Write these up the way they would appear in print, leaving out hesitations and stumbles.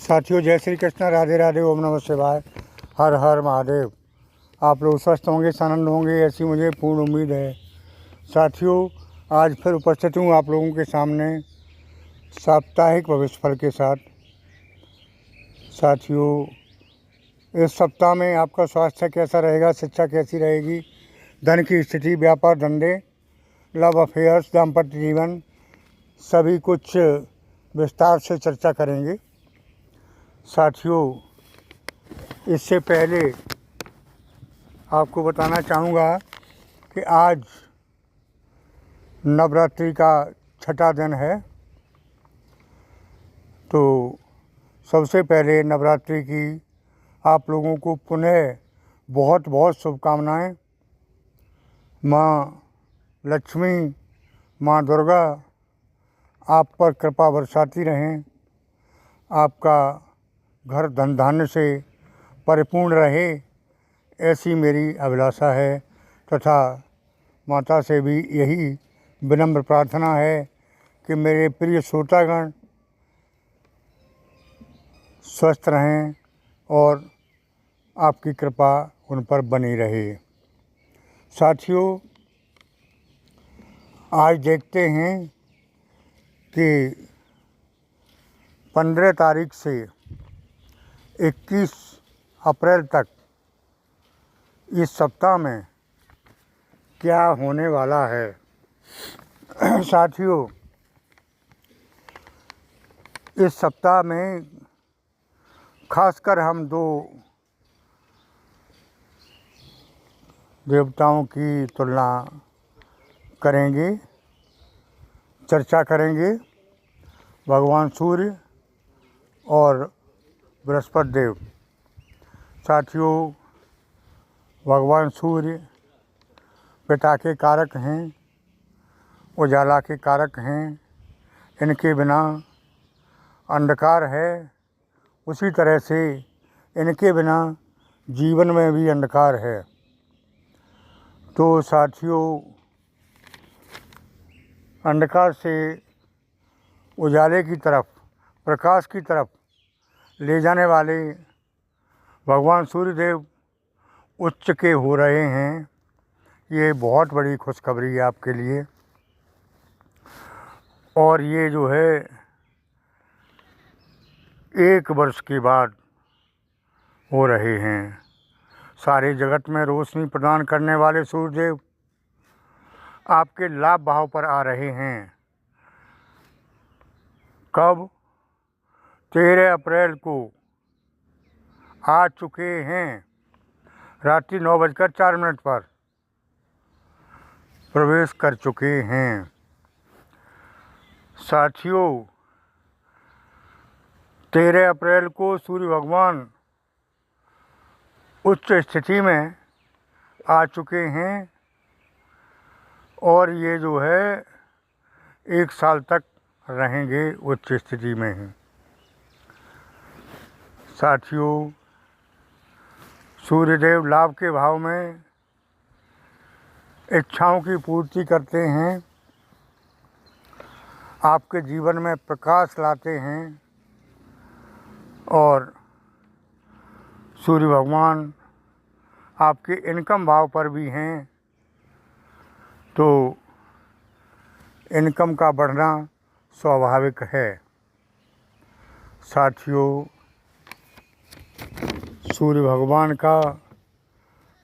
साथियों, जय श्री कृष्ण, राधे राधे, ओम नमः शिवाय, हर हर महादेव। आप लोग स्वस्थ होंगे, आनंद होंगे, ऐसी मुझे पूर्ण उम्मीद है। साथियों, आज फिर उपस्थित हूँ आप लोगों के सामने साप्ताहिक भविष्यफल के साथ। साथियों, इस सप्ताह में आपका स्वास्थ्य कैसा रहेगा, शिक्षा कैसी रहेगी, धन की स्थिति, व्यापार धंधे, लव अफेयर्स, दाम्पत्य जीवन, सभी कुछ विस्तार से चर्चा करेंगे। साथियों, इससे पहले आपको बताना चाहूँगा कि आज नवरात्रि का छठा दिन है। तो सबसे पहले नवरात्रि की आप लोगों को पुनः बहुत बहुत शुभकामनाएं। माँ लक्ष्मी, माँ दुर्गा आप पर कृपा बरसाती रहें, आपका घर धन धान्य से परिपूर्ण रहे, ऐसी मेरी अभिलाषा है। तथा माता से भी यही विनम्र प्रार्थना है कि मेरे प्रिय श्रोतागण स्वस्थ रहें और आपकी कृपा उन पर बनी रहे। साथियों, आज देखते हैं कि 15 तारीख से 21 अप्रैल तक इस सप्ताह में क्या होने वाला है। साथियों, इस सप्ताह में खासकर हम दो देवताओं की तुलना करेंगे, चर्चा करेंगे, भगवान सूर्य और बृहस्पति देव। साथियों, भगवान सूर्य पिता के कारक हैं, उजाला के कारक हैं, इनके बिना अंधकार है। उसी तरह से इनके बिना जीवन में भी अंधकार है। तो साथियों, अंधकार से उजाले की तरफ, प्रकाश की तरफ ले जाने वाले भगवान सूर्यदेव उच्च के हो रहे हैं। ये बहुत बड़ी खुशखबरी है आपके लिए। और ये जो है 1 वर्ष के बाद हो रहे हैं। सारे जगत में रोशनी प्रदान करने वाले सूर्यदेव आपके लाभ भाव पर आ रहे हैं। कब? 13 अप्रैल को आ चुके हैं। रात्रि 9:04 पर प्रवेश कर चुके हैं। साथियों, 13 अप्रैल को सूर्य भगवान उच्च स्थिति में आ चुके हैं और ये जो है 1 साल तक रहेंगे उच्च स्थिति में ही। साथियों, सूर्यदेव लाभ के भाव में इच्छाओं की पूर्ति करते हैं, आपके जीवन में प्रकाश लाते हैं। और सूर्य भगवान आपके इनकम भाव पर भी हैं, तो इनकम का बढ़ना स्वाभाविक है। साथियों, सूर्य भगवान का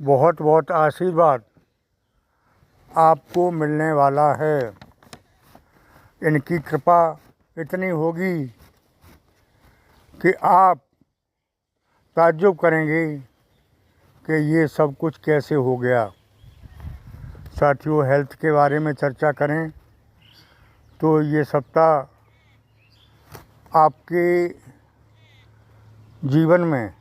बहुत बहुत आशीर्वाद आपको मिलने वाला है। इनकी कृपा इतनी होगी कि आप ताज्जुब करेंगे कि ये सब कुछ कैसे हो गया। साथियों, हेल्थ के बारे में चर्चा करें तो ये सप्ताह आपके जीवन में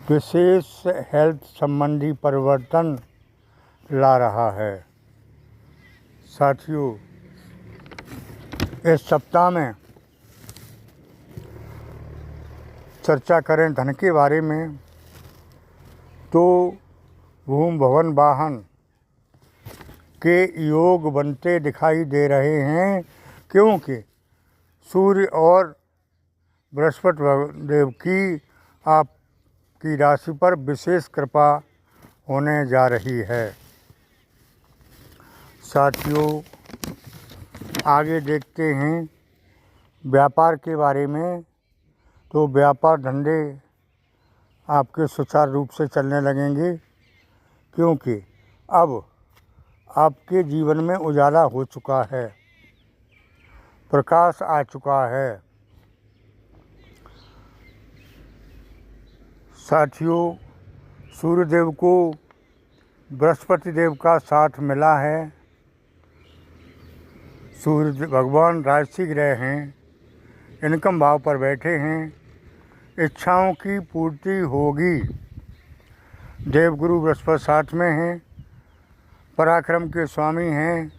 विशेष हेल्थ संबंधी परिवर्तन ला रहा है। साथियों, इस सप्ताह में चर्चा करें धन के बारे में तो भूमि भवन वाहन के योग बनते दिखाई दे रहे हैं, क्योंकि सूर्य और बृहस्पति देव की आपकी राशि पर विशेष कृपा होने जा रही है। साथियों, आगे देखते हैं व्यापार के बारे में। तो व्यापार धंधे आपके सुचारू रूप से चलने लगेंगे, क्योंकि अब आपके जीवन में उजाला हो चुका है, प्रकाश आ चुका है। साथियों, सूर्यदेव को बृहस्पति देव का साथ मिला है। सूर्य भगवान राजसी ग्रह हैं, इनकम भाव पर बैठे हैं, इच्छाओं की पूर्ति होगी। देवगुरु बृहस्पति साथ में हैं, पराक्रम के स्वामी हैं,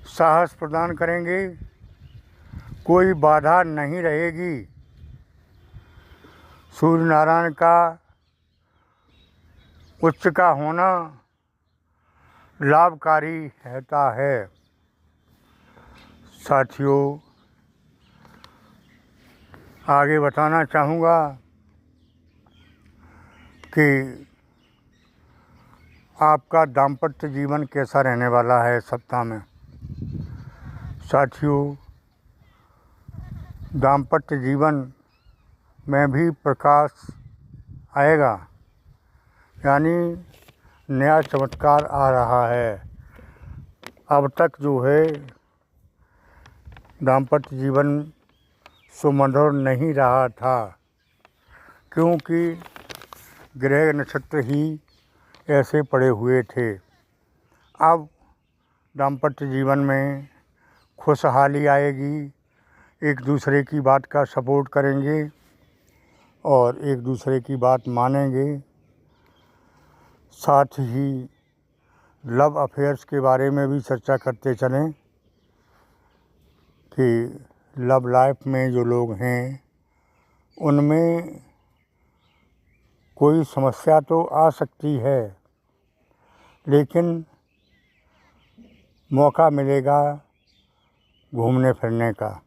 साहस प्रदान करेंगे, कोई बाधा नहीं रहेगी। सूर्य नारायण का उच्च का होना लाभकारी रहता है। साथियों, आगे बताना चाहूँगा कि आपका दाम्पत्य जीवन कैसा रहने वाला है सप्ताह में। साथियों, दाम्पत्य जीवन में भी प्रकाश आएगा, यानी नया चमत्कार आ रहा है। अब तक जो है दाम्पत्य जीवन सुमधुर नहीं रहा था, क्योंकि ग्रह नक्षत्र ही ऐसे पड़े हुए थे। अब दाम्पत्य जीवन में खुशहाली आएगी, एक दूसरे की बात का सपोर्ट करेंगे और एक दूसरे की बात मानेंगे। साथ ही लव अफेयर्स के बारे में भी चर्चा करते चलें कि लव लाइफ में जो लोग हैं उनमें कोई समस्या तो आ सकती है, लेकिन मौका मिलेगा घूमने फिरने का।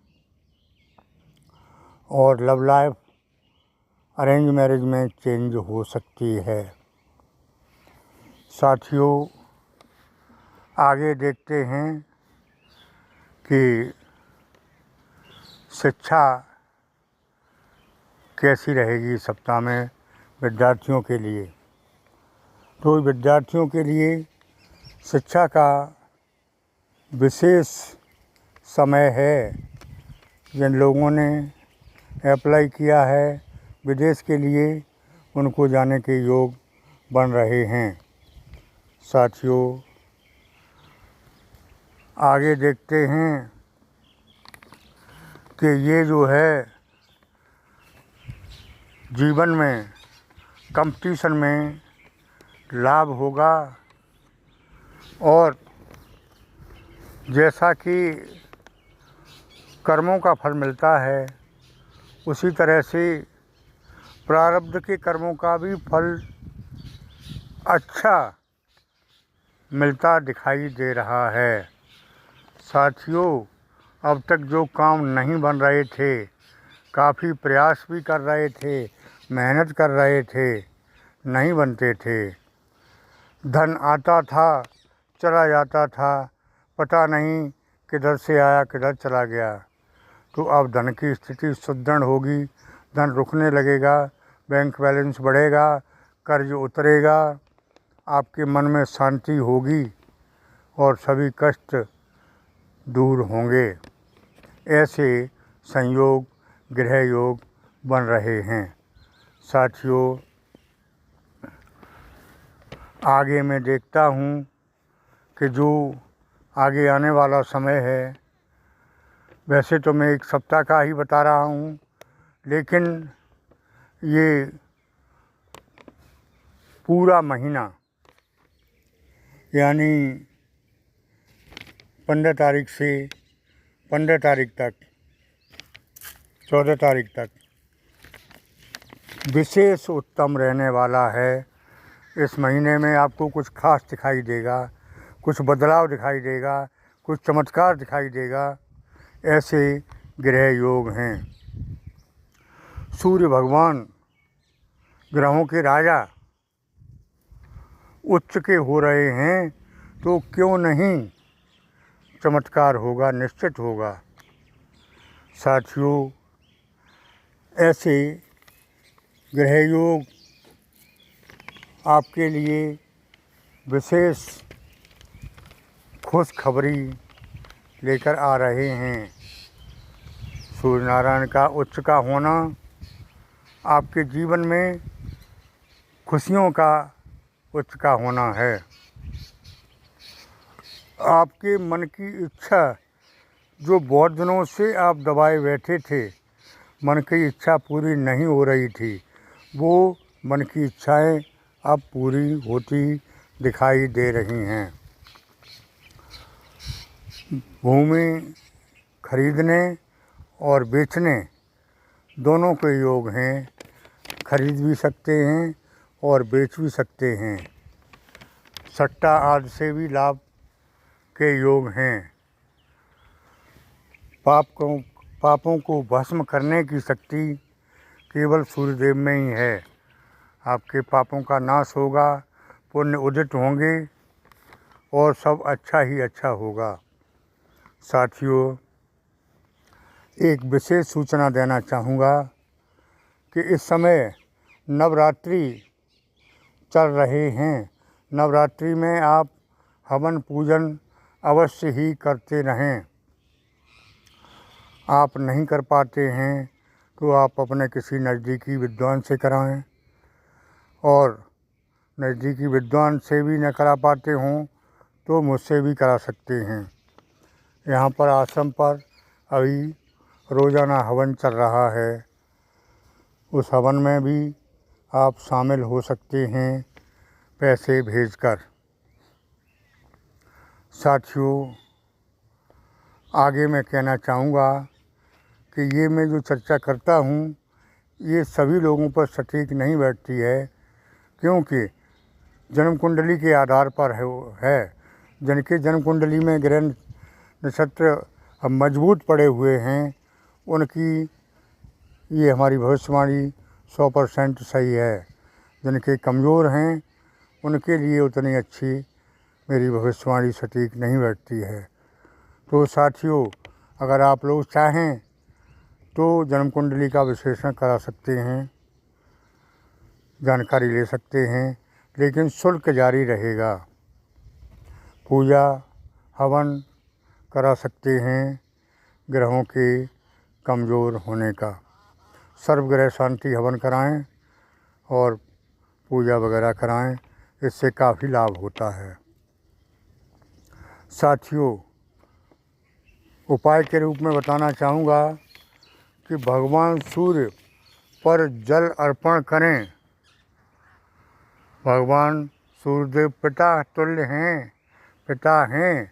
और लव लाइफ अरेंज मैरिज में चेंज हो सकती है। साथियों, आगे देखते हैं कि शिक्षा कैसी रहेगी सप्ताह में विद्यार्थियों के लिए। तो विद्यार्थियों के लिए शिक्षा का विशेष समय है। जिन लोगों ने अप्लाई किया है विदेश के लिए, उनको जाने के योग बन रहे हैं। साथियों, आगे देखते हैं कि ये जो है जीवन में कंपटीशन में लाभ होगा, और जैसा कि कर्मों का फल मिलता है, उसी तरह से प्रारब्ध के कर्मों का भी फल अच्छा मिलता दिखाई दे रहा है। साथियों, अब तक जो काम नहीं बन रहे थे, काफ़ी प्रयास भी कर रहे थे, मेहनत कर रहे थे, नहीं बनते थे। धन आता था, चला जाता था, पता नहीं किधर से आया किधर चला गया। तो अब धन की स्थिति सुदृढ़ होगी, धन रुकने लगेगा, बैंक बैलेंस बढ़ेगा, कर्ज उतरेगा, आपके मन में शांति होगी और सभी कष्ट दूर होंगे। ऐसे संयोग ग्रह योग बन रहे हैं। साथियों, आगे मैं देखता हूँ कि जो आगे आने वाला समय है, वैसे तो मैं एक सप्ताह का ही बता रहा हूँ, लेकिन ये पूरा महीना यानी 15 तारीख से 15 तारीख तक 14 तारीख तक विशेष उत्तम रहने वाला है। इस महीने में आपको कुछ खास दिखाई देगा, कुछ बदलाव दिखाई देगा, कुछ चमत्कार दिखाई देगा। ऐसे ग्रह योग हैं। सूर्य भगवान ग्रहों के राजा उच्च के हो रहे हैं तो क्यों नहीं चमत्कार होगा, निश्चित होगा। साथियों, ऐसे ग्रह योग आपके लिए विशेष खुशखबरी लेकर आ रहे हैं। सूर्य नारायण का उच्च का होना आपके जीवन में खुशियों का उच्च का होना है। आपके मन की इच्छा जो बहुत दिनों से आप दबाए बैठे थे, मन की इच्छा पूरी नहीं हो रही थी, वो मन की इच्छाएं अब पूरी होती दिखाई दे रही हैं। भूमि खरीदने और बेचने दोनों के योग हैं। खरीद भी सकते हैं और बेच भी सकते हैं। सट्टा आदि से भी लाभ के योग हैं। पापों को भस्म करने की शक्ति केवल सूर्यदेव में ही है। आपके पापों का नाश होगा, पुण्य उदित होंगे और सब अच्छा ही अच्छा होगा। साथियों, एक विशेष सूचना देना चाहूँगा कि इस समय नवरात्रि चल रहे हैं। नवरात्रि में आप हवन पूजन अवश्य ही करते रहें। आप नहीं कर पाते हैं तो आप अपने किसी नज़दीकी विद्वान से कराएं, और नज़दीकी विद्वान से भी न करा पाते हों तो मुझसे भी करा सकते हैं। यहाँ पर आश्रम पर अभी रोज़ाना हवन चल रहा है। उस हवन में भी आप शामिल हो सकते हैं पैसे भेजकर। साथियों, आगे मैं कहना चाहूँगा कि ये मैं जो चर्चा करता हूँ ये सभी लोगों पर सटीक नहीं बैठती है, क्योंकि जन्म कुंडली के आधार पर है। जिनके जन्म कुंडली में ग्रह नक्षत्र मजबूत पड़े हुए हैं उनकी ये हमारी भविष्यवाणी 100% सही है। जिनके कमज़ोर हैं उनके लिए उतनी अच्छी मेरी भविष्यवाणी सटीक नहीं बैठती है। तो साथियों, अगर आप लोग चाहें तो जन्म कुंडली का विश्लेषण करा सकते हैं, जानकारी ले सकते हैं, लेकिन शुल्क जारी रहेगा। पूजा हवन करा सकते हैं ग्रहों के कमज़ोर होने का। सर्वग्रह शांति हवन कराएं और पूजा वगैरह कराएं, इससे काफ़ी लाभ होता है। साथियों, उपाय के रूप में बताना चाहूँगा कि भगवान सूर्य पर जल अर्पण करें। भगवान सूर्यदेव पिता तुल्य हैं, पिता हैं।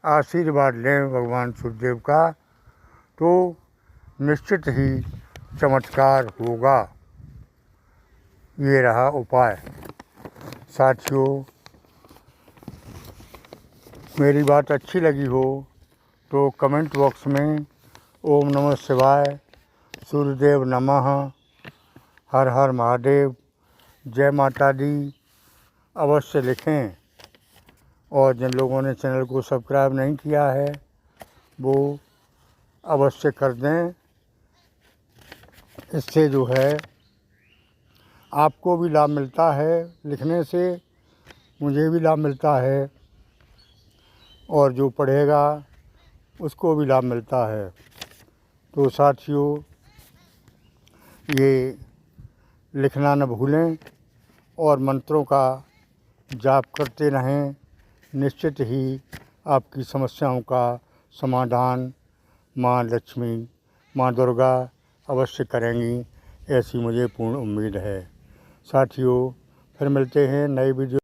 आशीर्वाद लें भगवान सूर्यदेव का तो निश्चित ही चमत्कार होगा। ये रहा उपाय। साथियों, मेरी बात अच्छी लगी हो तो कमेंट बॉक्स में ओम नमः शिवाय, सूर्यदेव नमः, हर हर महादेव, जय माता दी अवश्य लिखें। और जिन लोगों ने चैनल को सब्सक्राइब नहीं किया है वो अवश्य कर दें। इससे जो है आपको भी लाभ मिलता है, लिखने से मुझे भी लाभ मिलता है और जो पढ़ेगा उसको भी लाभ मिलता है। तो साथियों, ये लिखना न भूलें और मंत्रों का जाप करते रहें। निश्चित ही आपकी समस्याओं का समाधान माँ लक्ष्मी, माँ दुर्गा अवश्य करेंगी, ऐसी मुझे पूर्ण उम्मीद है। साथियों, फिर मिलते हैं नए वीडियो